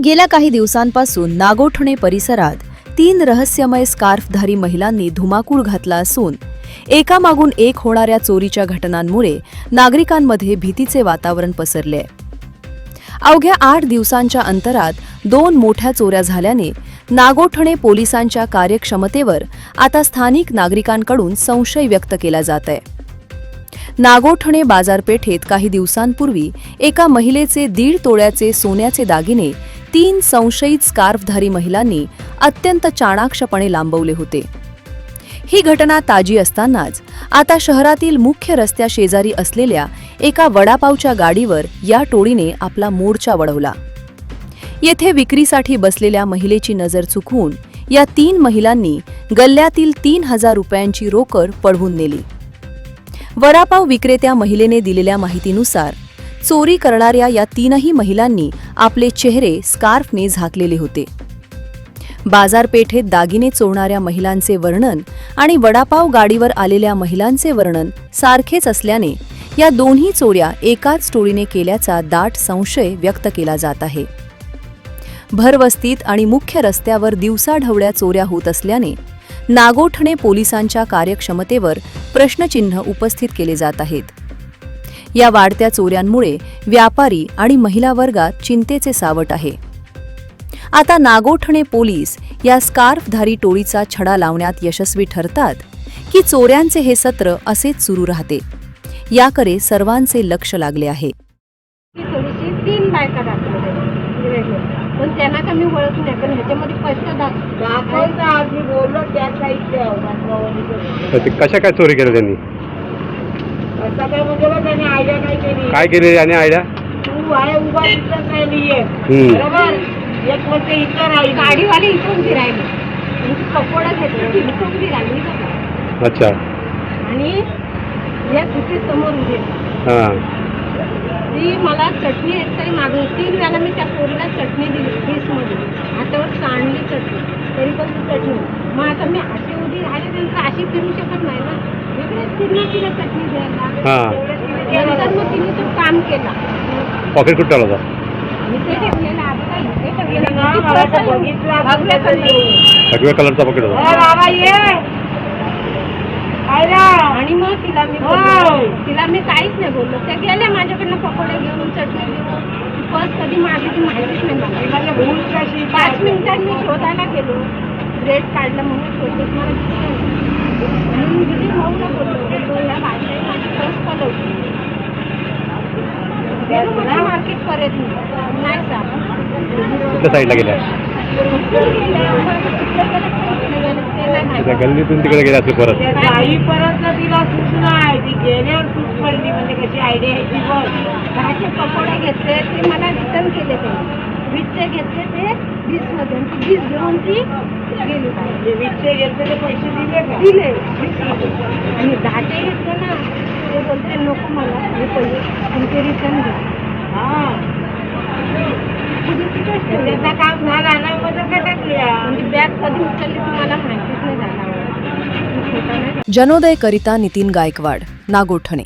गेल्या काही दिवसांपासून नागोठणे परिसरात 3 रहस्यमय स्कार्फधारी महिलांनी धुमाकूळ घातला असून एकामागून एक होणाऱ्या चोरीच्या घटनांमुळे नागरिकांमध्ये भीतीचे वातावरण पसरले आहे. अवघ्या 8 दिवसांच्या अंतरात 2 मोठ्या चोऱ्या झाल्याने नागोठणे पोलिसांच्या कार्यक्षमतेवर आता स्थानिक नागरिकांकडून संशय व्यक्त केला जात आहे. नागोठणे बाजारपेठेत काही दिवसांपूर्वी एका महिलेचे 1.5 तोळ्याचे सोन्याचे दागिने 3 संशयित स्कार्फधारी महिलांनी अत्यंत चाणाक्षपणे लांबवले होते. ही घटना ताजी असतानाच आता शहरातील मुख्य रस्त्याशेजारी असलेल्या एका वडापावच्या गाडीवर या टोळीने आपला मोर्चा वळवला. येथे विक्रीसाठी बसलेल्या महिलेची नजर चुकवून या 3 महिलांनी गल्ल्यातील 3,000 रुपयांची रोकड पळवून नेली. वडापाव विक्रेत्या महिलेने दिलेल्या माहितीनुसार चोरी करणाऱ्या या 3ही महिलांनी आपले चेहरे स्कार्फने झाकलेले होते. बाजारपेठेत दागिने चोरणाऱ्या महिलांचे वर्णन आणि वडापाव गाडीवर आलेल्या महिलांचे वर्णन सारखेच असल्याने या दोन्ही चोऱ्या एकाच टोळीने केल्याचा दाट संशय व्यक्त केला जात आहे. भरवस्तीत आणि मुख्य रस्त्यावर दिवसाढवळ्या चोऱ्या होत असल्याने नागोठणे पोलिसांच्या कार्यक्षमतेवर प्रश्नचिन्ह उपस्थित केले जात आहेत. या वाढत्या चोऱ्यांमुळे व्यापारी आणि महिला वर्गात चिंतेचे सावट आहे. आता नागोठणे पोलीस या स्कार्फधारी टोळीचा छडा लावण्यात यशस्वी ठरतात की चोऱ्यांचे हे सत्र असेच सुरू राहते, याकडे सर्वांचे लक्ष लागले आहे. थोडीशी 3 बायका दाखवल्या पण त्यांना कमी ओळख नाही, पण ह्याच्यामध्ये पैसे दाखवायचा आधी बोललो त्या साईडच्या कशा काय चोरी केली त्यांनी? असं काय म्हणजे त्यांनी आयडिया काय केली आणि आयडिया? तू आहे उभा इथं राहिलीये बरोबर, एक म्हणजे इथं राहिली गाडीवाली इथून फिरायली आणि पकोडा घेतली इथून फिरायली. अच्छा. आणि एक तिथे समोर उभी ती मला चटणी एकतरी मागून 3 वेळा मी त्या पोरीला चटणी दिली डिशमध्ये, हातावर सांडली चटणी, तरी पण ती चटणी. मग आता मी अशी उभी राहिल्यानंतर अशी फिरू शकत नाही ना, वेगळेच फिरणं तिला चटणी द्यायला. नंतर मग तिने तो काम केला. पॉकेट कुठं होता? इथे ठेवलेला आता इथे ठेवलेला भगव्या कलरचा पॉकेट होता. आणि मग तिला मी काहीच नाही बोललो. त्या गेल्या माझ्याकडनं पकोडे घेऊन चटणी घेऊन. बस कधी मारली ती माहितीच नाही मला. 5 मिनिटात मी शोधायला गेलो, ब्रेड काढलं म्हणून शोधत मला भाऊला बोललो या भाषेत माझी बस पलवली मार्केट परत नाही कुठल्या साईडला गेल्या? गल्लीतून तिकडे गेल्या असते परत. काही परत तिला सूचना आहे, ती गेल्यावर सूच पडली. म्हणजे कशी आयडिया आहे ती बघ. 10चे पकोडे घेतले ते मला रिटर्न केले, त्यांनी 20चे घेतले ते 20मध्ये 20 घेऊन ती गेली. 20चे घेतले ते पैसे दिले का? दिले. आणि 10चे घेतले ना, ते बोलते नको मला हे पैसे ते रिटर्न घे. त्याचा काम झाला ना, मग म्हणजे बॅग कधी उचलली तुम्हाला माहितीच नाही झाला. जनोदय करिता नितीन गायकवाड, नागोठणे.